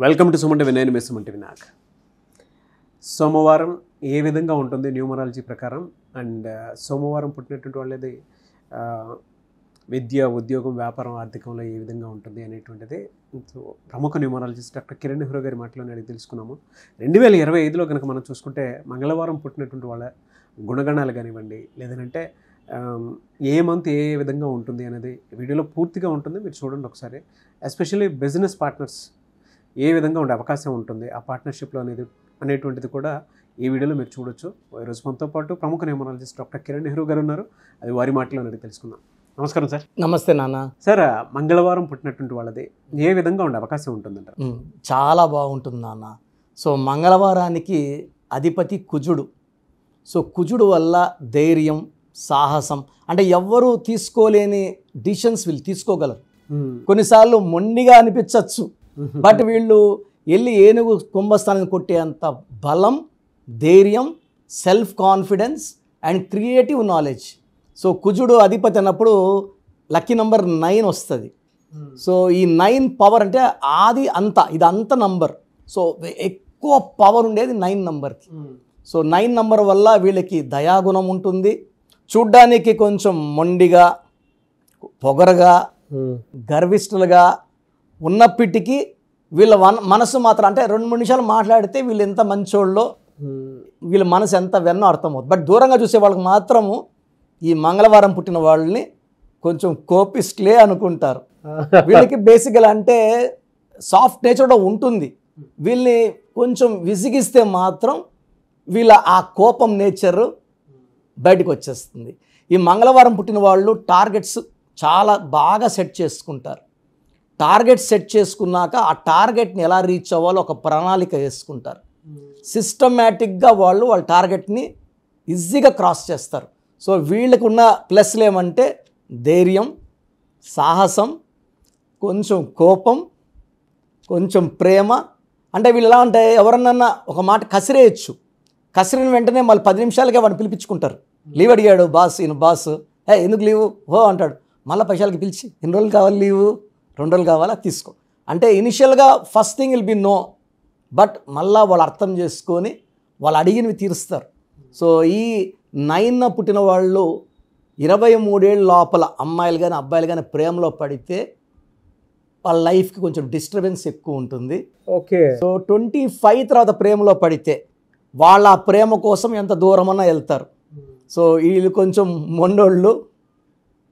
Welcome to Suman TV. నేను Suman TV. నాకు సోమవారం ఏ విధంగా ఉంటుంది న్యూమరాలజీ ప్రకారం, అండ్ సోమవారం పుట్టినటువంటి వాళ్ళది విద్య, ఉద్యోగం, వ్యాపారం, ఆర్థికంలో ఏ విధంగా ఉంటుంది అనేటువంటిది ప్రముఖ న్యూమరాలజిస్ట్ డాక్టర్ కిరణ్ నెహ్రూ గారి మాటలోనే అడిగి తెలుసుకున్నాము. 2025లో కనుక మనం చూసుకుంటే మంగళవారం పుట్టినటువంటి వాళ్ళ గుణగణాలు కానివ్వండి, లేదంటే ఏ మంత్ ఏ విధంగా ఉంటుంది అనేది వీడియోలో పూర్తిగా ఉంటుంది, మీరు చూడండి ఒకసారి. ఎస్పెషల్లీ బిజినెస్ పార్ట్నర్స్ ఏ విధంగా ఉండే అవకాశం ఉంటుంది ఆ పార్ట్నర్షిప్లో అనేటువంటిది కూడా ఈ వీడియోలో మీరు చూడొచ్చు. ఈరోజు మనతో పాటు ప్రముఖ న్యూమరాలజిస్ట్ డాక్టర్ కిరణ్ నెహ్రూ గారు ఉన్నారు. అది వారి మాటలో అడిగి తెలుసుకుందాం. నమస్కారం సార్. నమస్తే నాన్న. సార్, మంగళవారం పుట్టినటువంటి వాళ్ళది ఏ విధంగా ఉండే అవకాశం ఉంటుందంట? చాలా బాగుంటుంది నాన్న. సో మంగళవారానికి అధిపతి కుజుడు. సో కుజుడు వల్ల ధైర్యం, సాహసం, అంటే ఎవ్వరూ తీసుకోలేని డిసిషన్స్ వీళ్ళు తీసుకోగలరు. కొన్నిసార్లు మొండిగా అనిపించవచ్చు, బట్ వీళ్ళు వెళ్ళి ఏనుగు కుంభస్థానాన్ని కొట్టేంత బలం, ధైర్యం, self confidence and creative knowledge. So కుజుడు అధిపతి అన్నప్పుడు లక్కీ నెంబర్ 9 వస్తుంది. సో ఈ 9 పవర్ అంటే ఆది అంత, ఇది అంత నంబర్. సో ఎక్కువ పవర్ ఉండేది 9 నంబర్కి. సో 9 నంబర్ వల్ల వీళ్ళకి దయాగుణం ఉంటుంది. చూడ్డానికి కొంచెం మొండిగా, పొగరగా, గర్విష్ఠులుగా ఉన్నప్పటికీ వీళ్ళ మనసు మాత్రం, అంటే 2-3 నిమిషాలు మాట్లాడితే వీళ్ళు ఎంత మంచోళ్ళో, వీళ్ళ మనసు ఎంత వెన్నో అర్థమవుతుంది. బట్ దూరంగా చూసే వాళ్ళకి మాత్రము ఈ మంగళవారం పుట్టిన వాళ్ళని కొంచెం కోపిస్ట్లే అనుకుంటారు. వీళ్ళకి బేసికల్ అంటే సాఫ్ట్ నేచర్ కూడా ఉంటుంది. వీళ్ళని కొంచెం విసిగిస్తే మాత్రం వీళ్ళ ఆ కోపం నేచర్ బయటకు వచ్చేస్తుంది. ఈ మంగళవారం పుట్టిన వాళ్ళు టార్గెట్స్ చాలా బాగా సెట్ చేసుకుంటారు. టార్గెట్ సెట్ చేసుకున్నాక ఆ టార్గెట్ని ఎలా రీచ్ అవ్వాలో ఒక ప్రణాళిక వేసుకుంటారు. సిస్టమేటిక్గా వాళ్ళ టార్గెట్ని ఈజీగా క్రాస్ చేస్తారు. సో వీళ్ళకు ఉన్న ప్లస్లు ఏమంటే ధైర్యం, సాహసం, కొంచెం కోపం, కొంచెం ప్రేమ. అంటే వీళ్ళు ఎలా అంటే ఎవరన్నా ఒక మాట కసిరేయచ్చు, కసిరిన వెంటనే మళ్ళీ 10 నిమిషాలకే వాడిని పిలిపించుకుంటారు. లీవ్ అడిగాడు బాస్, ఈయన బాస్, ఎందుకు లీవు అంటాడు. మళ్ళీ 10 నిమిషాలకి పిలిచి ఎన్ని రోజులు కావాలి లీవు, 2 రోజులు కావాలా, తీసుకో అంటే ఇనిషియల్గా first thing will be no, but మళ్ళీ వాళ్ళు అర్థం చేసుకొని వాళ్ళు అడిగినవి తీరుస్తారు. సో ఈ 9 పుట్టిన వాళ్ళు 23 ఏళ్ళ లోపల అమ్మాయిలు కానీ అబ్బాయిలు కానీ ప్రేమలో పడితే వాళ్ళ లైఫ్కి కొంచెం డిస్టర్బెన్స్ ఎక్కువ ఉంటుంది. ఓకే. సో 25 తర్వాత ప్రేమలో పడితే వాళ్ళ ప్రేమ కోసం ఎంత దూరమన్నా వెళ్తారు. సో వీళ్ళు కొంచెం మొండోళ్ళు.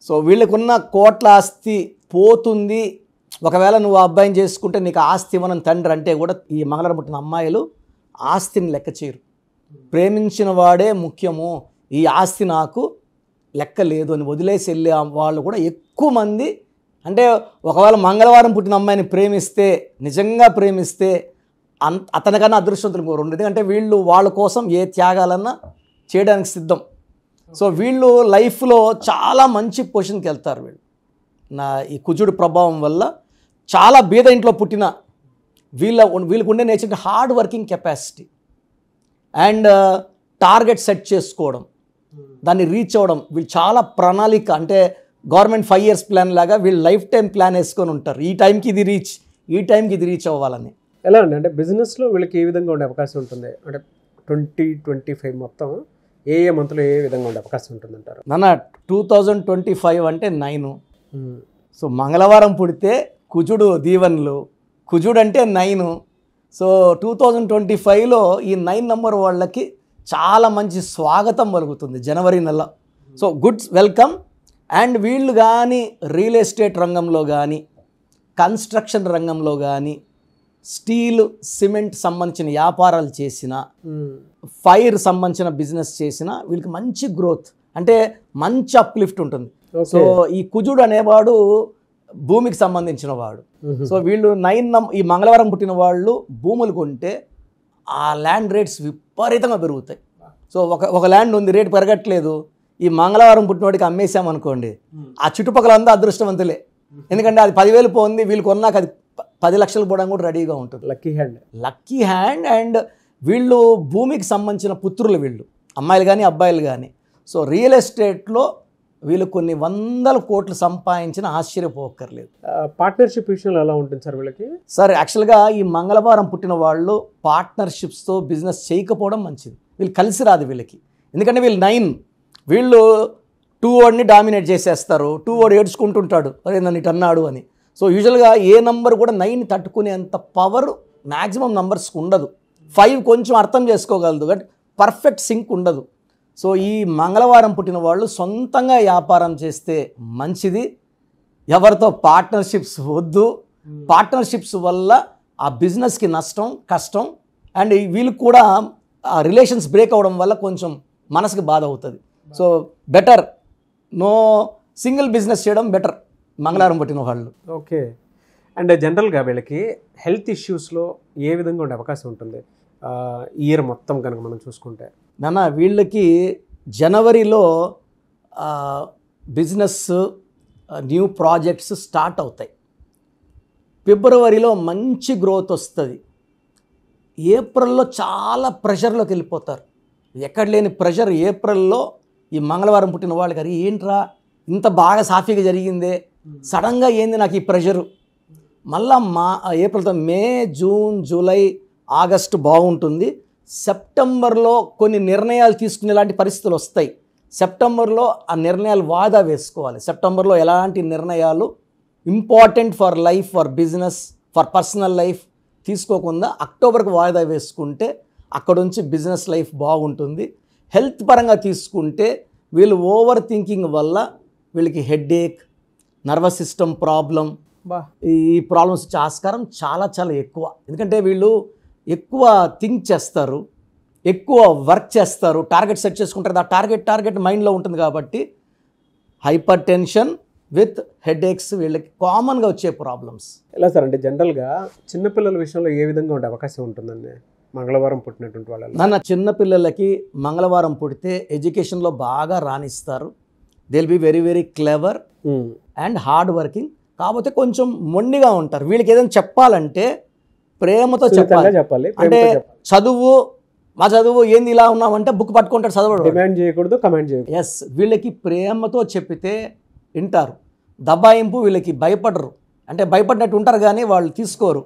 సో వీళ్ళకున్న కోట్ల ఆస్తి పోతుంది, ఒకవేళ నువ్వు ఆ అబ్బాయిని చేసుకుంటే నీకు ఆస్తి ఇవ్వనని తండ్రి అంటే కూడా ఈ మంగళవారం పుట్టిన అమ్మాయిలు ఆస్తిని లెక్క చేయరు. ప్రేమించిన వాడే ముఖ్యము, ఈ ఆస్తి నాకు లెక్క లేదు అని వదిలేసి వెళ్ళే వాళ్ళు కూడా ఎక్కువ మంది. అంటే ఒకవేళ మంగళవారం పుట్టిన అమ్మాయిని ప్రేమిస్తే, నిజంగా ప్రేమిస్తే అతనికన్నా అదృష్టవంతులు కోరు. ఎందుకంటే వీళ్ళు వాళ్ళ కోసం ఏ త్యాగాలన్నా చేయడానికి సిద్ధం. సో వీళ్ళు లైఫ్లో చాలా మంచి పొజిషన్కి వెళ్తారు. ఈ కుజుడు ప్రభావం వల్ల చాలా బీద ఇంట్లో పుట్టిన వీళ్ళకు ఉండే nature hard working capacity and target set చేసుకోవడం, దాన్ని రీచ్ అవ్వడం. వీళ్ళు చాలా ప్రణాళిక, అంటే గవర్నమెంట్ 5 years ప్లాన్ లాగా వీళ్ళు లైఫ్ టైం ప్లాన్ వేసుకొని ఉంటారు. ఈ టైంకి ఇది రీచ్, ఈ టైంకి ఇది రీచ్ అవ్వాలని. ఎలా అండి, అంటే బిజినెస్లో వీళ్ళకి ఏ విధంగా ఉండే అవకాశం ఉంటుంది? అంటే 2025 మొత్తం ఏ మంత్లో ఏ విధంగా ఉండే అవకాశం ఉంటుందంటారు? నాన్న 2025 అంటే 9. సో మంగళవారం పుడితే కుజుడు దీవెనలు, కుజుడు అంటే 9. సో 2025లో ఈ 9 నంబర్ వాళ్ళకి చాలా మంచి స్వాగతం పలుకుతుంది జనవరి నెల. So good welcome. అండ్ వీళ్ళు కానీ రియల్ ఎస్టేట్ రంగంలో కానీ, కన్స్ట్రక్షన్ రంగంలో కానీ, స్టీల్, సిమెంట్ సంబంధించిన వ్యాపారాలు చేసిన, ఫైర్ సంబంధించిన బిజినెస్ చేసిన వీళ్ళకి మంచి గ్రోత్, అంటే మంచి అప్లిఫ్ట్ ఉంటుంది. సో ఈ కుజుడు అనేవాడు భూమికి సంబంధించిన వాడు. సో వీళ్ళు ఈ మంగళవారం పుట్టిన వాళ్ళు భూములు కొంటే ఆ ల్యాండ్ రేట్స్ విపరీతంగా పెరుగుతాయి. సో ఒక ల్యాండ్ ఉంది, రేటు పెరగట్లేదు, ఈ మంగళవారం పుట్టినవాడికి అమ్మేసామనుకోండి, ఆ చుట్టుపక్కల అంతా అదృష్టవంతులే. ఎందుకంటే అది 10,000 పోయింది, వీళ్ళు కొన్నాక అది 10 లక్షలు పోవడం కూడా రెడీగా ఉంటుంది. Lucky hand. అండ్ వీళ్ళు భూమికి సంబంధించిన పుత్రులు, వీళ్ళు అమ్మాయిలు కానీ అబ్బాయిలు కానీ. సో రియల్ ఎస్టేట్లో వీళ్ళు కొన్ని వందల కోట్లు సంపాదించిన ఆశ్చర్యపోక్కర్లేదు. పార్ట్నర్షిప్ విషయంలో ఎలా ఉంటుంది సార్ వీళ్ళకి? సార్ యాక్చువల్గా ఈ మంగళవారం పుట్టిన వాళ్ళు పార్ట్నర్షిప్స్తో బిజినెస్ చేయకపోవడం మంచిది. వీళ్ళు కలిసి రాదు వీళ్ళకి. ఎందుకంటే వీళ్ళు 9, వీళ్ళు 2 వాడిని డామినేట్ చేసేస్తారు. 2 వాడు ఏడ్చుకుంటుంటాడు, అరే నన్ను ఇటు అన్నాడు అని. సో యూజువల్గా ఏ నంబర్ కూడా 9 తట్టుకునేంత పవర్ మ్యాక్సిమం నంబర్స్కి ఉండదు. 5 కొంచెం అర్థం చేసుకోగలదు, బట్ పర్ఫెక్ట్ సింక్ ఉండదు. సో ఈ మంగళవారం పుట్టిన వాళ్ళు సొంతంగా వ్యాపారం చేస్తే మంచిది. ఎవరితో పార్ట్నర్షిప్స్ వద్దు. పార్ట్నర్షిప్స్ వల్ల ఆ బిజినెస్కి నష్టం, కష్టం. అండ్ వీళ్ళకి కూడా ఆ రిలేషన్స్ బ్రేక్ అవ్వడం వల్ల కొంచెం మనసుకి బాధ అవుతుంది. So better no single business చేయడం బెటర్ మంగళవారం పుట్టిన వాళ్ళు. ఓకే. అండ్ జనరల్గా వీళ్ళకి హెల్త్ ఇష్యూస్లో ఏ విధంగా ఉండే అవకాశం ఉంటుంది ఇయర్ మొత్తం కనుక మనం చూసుకుంటే? నాన్న వీళ్ళకి జనవరిలో బిజినెస్ న్యూ ప్రాజెక్ట్స్ స్టార్ట్ అవుతాయి. ఫిబ్రవరిలో మంచి గ్రోత్ వస్తుంది. ఏప్రిల్లో చాలా ప్రెషర్లోకి వెళ్ళిపోతారు. ఎక్కడ లేని ప్రెషర్ ఏప్రిల్లో ఈ మంగళవారం పుట్టిన వాళ్ళకి, అది ఏంట్రా ఇంత బాగా సాఫీగా జరిగిందే, సడన్గా ఏంది నాకు ఈ ప్రెషరు. మళ్ళా ఏప్రిల్తో మే, జూన్, జూలై, ఆగస్టు బాగుంటుంది. సెప్టెంబర్లో కొన్ని నిర్ణయాలు తీసుకునేలాంటి పరిస్థితులు వస్తాయి. సెప్టెంబర్లో ఆ నిర్ణయాలు వాయిదా వేసుకోవాలి. సెప్టెంబర్లో ఎలాంటి నిర్ణయాలు important for life, for business, for personal life తీసుకోకుండా అక్టోబర్కి వాయిదా వేసుకుంటే అక్కడ నుంచి బిజినెస్ లైఫ్ బాగుంటుంది. హెల్త్ పరంగా తీసుకుంటే వీళ్ళు ఓవర్ థింకింగ్ వల్ల వీళ్ళకి హెడేక్, నర్వస్ సిస్టమ్ ప్రాబ్లం, ఈ ప్రాబ్లమ్స్ వచ్చే ఆస్కారం చాలా చాలా ఎక్కువ. ఎందుకంటే వీళ్ళు ఎక్కువ థింక్ చేస్తారు, ఎక్కువ వర్క్ చేస్తారు, టార్గెట్ సెట్ చేసుకుంటారు. ఆ టార్గెట్ మైండ్లో ఉంటుంది కాబట్టి హైపర్ టెన్షన్ విత్ హెడేక్స్ వీళ్ళకి కామన్గా వచ్చే ప్రాబ్లమ్స్. ఎలా సార్ అంటే జనరల్గా చిన్నపిల్లల విషయంలో ఏ విధంగా ఉండే అవకాశం ఉంటుందండి మంగళవారం పుట్టినటువంటి వాళ్ళు? నాన్న చిన్నపిల్లలకి మంగళవారం పుడితే ఎడ్యుకేషన్లో బాగా రాణిస్తారు. They will be very very clever and hard working. కాకపోతే కొంచెం మొండిగా ఉంటారు. వీళ్ళకి ఏదైనా చెప్పాలంటే ప్రేమతో చెప్పాలి. అంటే మా చదువు ఏంది ఇలా ఉన్నామంటే బుక్ పట్టుకుంటాడు, చదవడు. డిమాండ్ చేయకూడదు, కమాండ్ చేయకూడదు. ఎస్, వీళ్ళకి ప్రేమతో చెప్పితే వింటారు. దబాయింపు వీళ్ళకి భయపడరు. అంటే భయపడినట్టు ఉంటారు కానీ వాళ్ళు తీసుకోరు.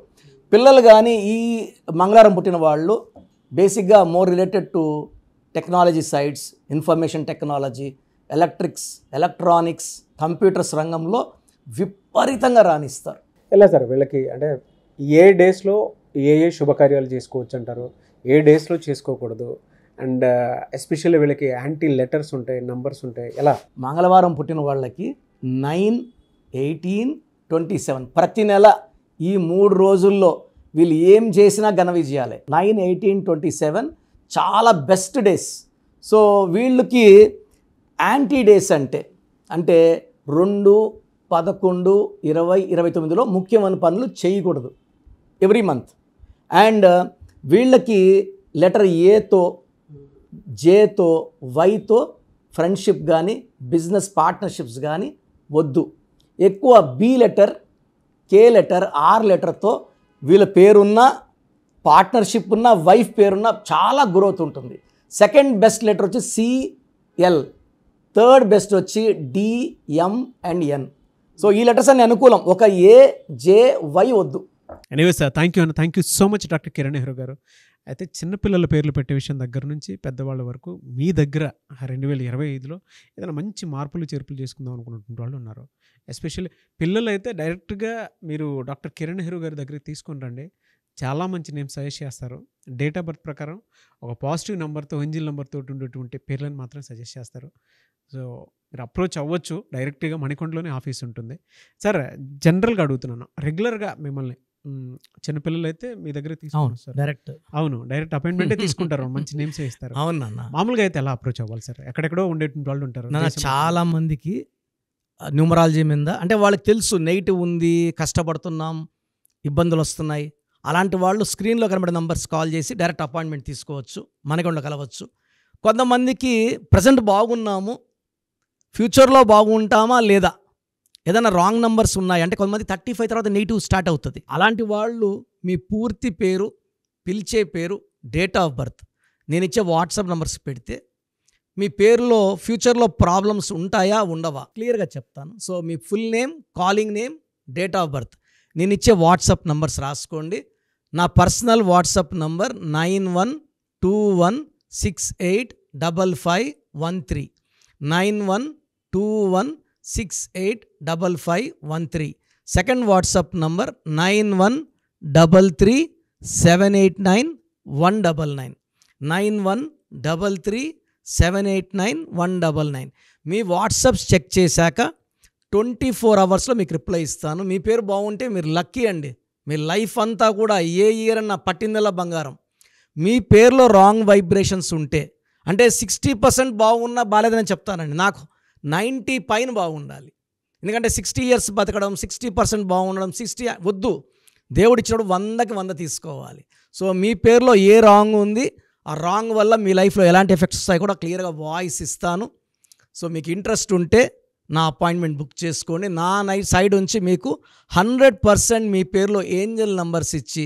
పిల్లలు కానీ ఈ మంగళవారం పుట్టిన వాళ్ళు బేసిక్గా more related to technology sides, information technology, electronics, computers రంగంలో విపరీతంగా రాణిస్తారు. ఎలా సార్ వీళ్ళకి అంటే ఏ డేస్లో ఏ శుభకార్యాలు చేసుకోవచ్చు అంటారు, ఏ డేస్లో చేసుకోకూడదు? అండ్ ఎస్పెషల్లీ వీళ్ళకి యాంటీ లెటర్స్ ఉంటాయి, నంబర్స్ ఉంటాయి, ఎలా? మంగళవారం పుట్టిన వాళ్ళకి 9, 18, 27 ప్రతి నెల ఈ 3 రోజుల్లో వీళ్ళు ఏం చేసినా ఘన విజయాలే. 9, 18, 27 చాలా బెస్ట్ డేస్. సో వీళ్ళకి యాంటీ డేస్ అంటే 2, 11, 20, 29లో ముఖ్యమైన పనులు చేయకూడదు ఎవ్రీ మంత్. అండ్ వీళ్ళకి లెటర్ ఏతో, జేతో, వైతో ఫ్రెండ్షిప్ కానీ బిజినెస్ పార్ట్నర్షిప్స్ కానీ వద్దు. ఎక్కువ B letter, K letter, R లెటర్తో వీళ్ళ పేరున్న పార్ట్నర్షిప్ ఉన్న, వైఫ్ పేరున్న చాలా గ్రోత్ ఉంటుంది. సెకండ్ బెస్ట్ లెటర్ వచ్చి సిఎల్, థర్డ్ బెస్ట్ వచ్చి డిఎం అండ్ ఎన్. సో ఈ లెటర్స్ అన్ని అనుకూలం. ఒక ఏ, జే, వై వద్దు. ఎనీవే సార్, థ్యాంక్ యూ అన్న. Thank you so much doctor Kiran Nehru గారు. అయితే చిన్నపిల్లల పేర్లు పెట్టే విషయం దగ్గర నుంచి పెద్దవాళ్ళ వరకు మీ దగ్గర 2025లో ఏదైనా మంచి మార్పులు చేర్పులు చేసుకుందాం అనుకున్నటువంటి వాళ్ళు ఉన్నారు. ఎస్పెషల్లీ పిల్లలు అయితే డైరెక్ట్గా మీరు డాక్టర్ కిరణ్ నెహ్రూ గారి దగ్గరికి తీసుకొని రండి. చాలా మంచి నేమ్ సజెస్ట్ చేస్తారు. డేట్ ఆఫ్ బర్త్ ప్రకారం ఒక పాజిటివ్ నెంబర్తో, ఎంజిల్ నెంబర్తో ఉండేటువంటి పేర్లను మాత్రం సజెస్ట్ చేస్తారు. సో మీరు అప్రోచ్ అవ్వచ్చు. డైరెక్ట్గా మణికొండలోనే ఆఫీస్ ఉంటుంది. సార్ జనరల్గా అడుగుతున్నాను, రెగ్యులర్గా మిమ్మల్ని చిన్నపిల్లలు అయితే మీ దగ్గర తీసుకుంటారు సార్? డైరెక్ట్ అపాయింట్మెంటే తీసుకుంటారు, మంచి నేమ్స్ ఇస్తారు. అవునన్నా. మామూలుగా అయితే ఎలా అప్రోచ్ అవ్వాలి సార్? ఎక్కడెక్కడో ఉండేటువంటి వాళ్ళు ఉంటారు. చాలా మందికి న్యూమరాలజీ మీద అంటే వాళ్ళకి తెలుసు నెగిటివ్ ఉంది, కష్టపడుతున్నాం, ఇబ్బందులు వస్తున్నాయి. అలాంటి వాళ్ళు స్క్రీన్లో కనబడే నంబర్స్ కాల్ చేసి డైరెక్ట్ అపాయింట్మెంట్ తీసుకోవచ్చు, మనకొండ కలవచ్చు. కొంతమందికి ప్రజెంట్ బాగున్నాము, ఫ్యూచర్లో బాగుంటామా లేదా, ఏదైనా రాంగ్ నంబర్స్ ఉన్నాయి అంటే కొంతమంది 35 తర్వాత నెగిటివ్ స్టార్ట్ అవుతుంది. అలాంటి వాళ్ళు మీ పూర్తి పేరు, పిలిచే పేరు, డేట్ ఆఫ్ బర్త్ నేను ఇచ్చే వాట్సాప్ నంబర్స్ పెడితే మీ పేరులో ఫ్యూచర్లో ప్రాబ్లమ్స్ ఉంటాయా ఉండవా క్లియర్గా చెప్తాను. So me full name, calling name, date of birth, నేను ఇచ్చే వాట్సాప్ నంబర్స్ రాసుకోండి. నా personal WhatsApp number 9121685513, 9121685513. Second WhatsApp number 9133789199, 9133789199. మీ వాట్సాప్స్ చెక్ చేశాక 24 అవర్స్లో మీకు రిప్లై ఇస్తాను. మీ పేరు బాగుంటే మీరు లక్కీ అండి. మీ లైఫ్ అంతా కూడా ఏ ఇయర్ అన్న పట్టిందల బంగారం. మీ పేరులో రాంగ్ వైబ్రేషన్స్ ఉంటే, అంటే 60% బాగున్నా బాగాలేదని చెప్తానండి. నాకు 90 పైన బాగుండాలి. ఎందుకంటే 60 ఇయర్స్ బతకడం, 60% బాగుండడం, 60 వద్దు. దేవుడిచ్చినప్పుడు 100కి 100 తీసుకోవాలి. సో మీ పేరులో ఏ రాంగ్ ఉంది, ఆ రాంగ్ వల్ల మీ లైఫ్లో ఎలాంటి ఎఫెక్ట్స్ వస్తాయి కూడా క్లియర్గా వాయిస్ ఇస్తాను. సో మీకు ఇంట్రెస్ట్ ఉంటే నా అపాయింట్మెంట్ బుక్ చేసుకోండి. నా సైడ్ నుంచి మీకు 100% మీ పేరులో ఏంజల్ నంబర్స్ ఇచ్చి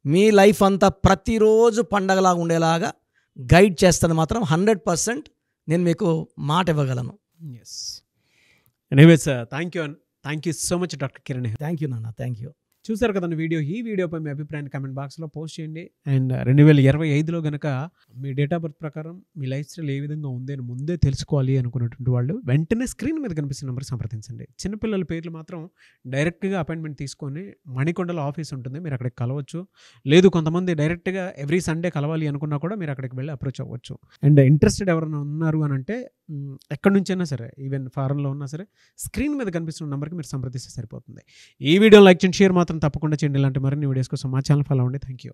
మీ లైఫ్ అంతా ప్రతిరోజు పండగలాగా ఉండేలాగా గైడ్ చేస్తాను. మాత్రం 100% నేను మీకు మాట ఇవ్వగలను. Yes, anyways thank you so much doctor Kiran. Thank you నాన్న, థ్యాంక్ యూ. చూసారు కదండి వీడియో. ఈ వీడియోపై మీ అభిప్రాయాన్ని కామెంట్ బాక్స్లో పోస్ట్ చేయండి. అండ్ 2025లో కనుక మీ డేట్ ఆఫ్ బర్త్ ప్రకారం మీ లైఫ్ స్టైల్ ఏ విధంగా ఉంది అని ముందే తెలుసుకోవాలి అనుకున్నటువంటి వాళ్ళు వెంటనే స్క్రీన్ మీద కనిపిస్తున్న నెంబర్ సంప్రదించండి. చిన్నపిల్లల పేర్లు మాత్రం డైరెక్ట్గా అపాయింట్మెంట్ తీసుకొని మణికొండలో ఆఫీస్ ఉంటుంది, మీరు అక్కడికి కలవచ్చు. లేదు కొంతమంది డైరెక్ట్గా ఎవ్రీ సండే కలవాలి అనుకున్నా కూడా మీరు అక్కడికి వెళ్ళి అప్రోచ్ అవ్వచ్చు. అండ్ ఇంట్రెస్టెడ్ ఎవరైనా ఉన్నారు అని అంటే ఎక్కడి నుంచైనా సరే, ఈవెన్ ఫారెన్లో ఉన్నా సరే, స్క్రీన్ మీద కనిపిస్తున్న నెంబర్కి మీరు సంప్రదిస్తే సరిపోతుంది. ఈ వీడియో లైక్ చేయండి, షేర్ మాత్రం తప్పకుండా చేయండి. ఇలాంటి మరిన్ని వీడియోస్ కోసం మా ఛానల్ ఫాలో అవ్వండి. Thank you.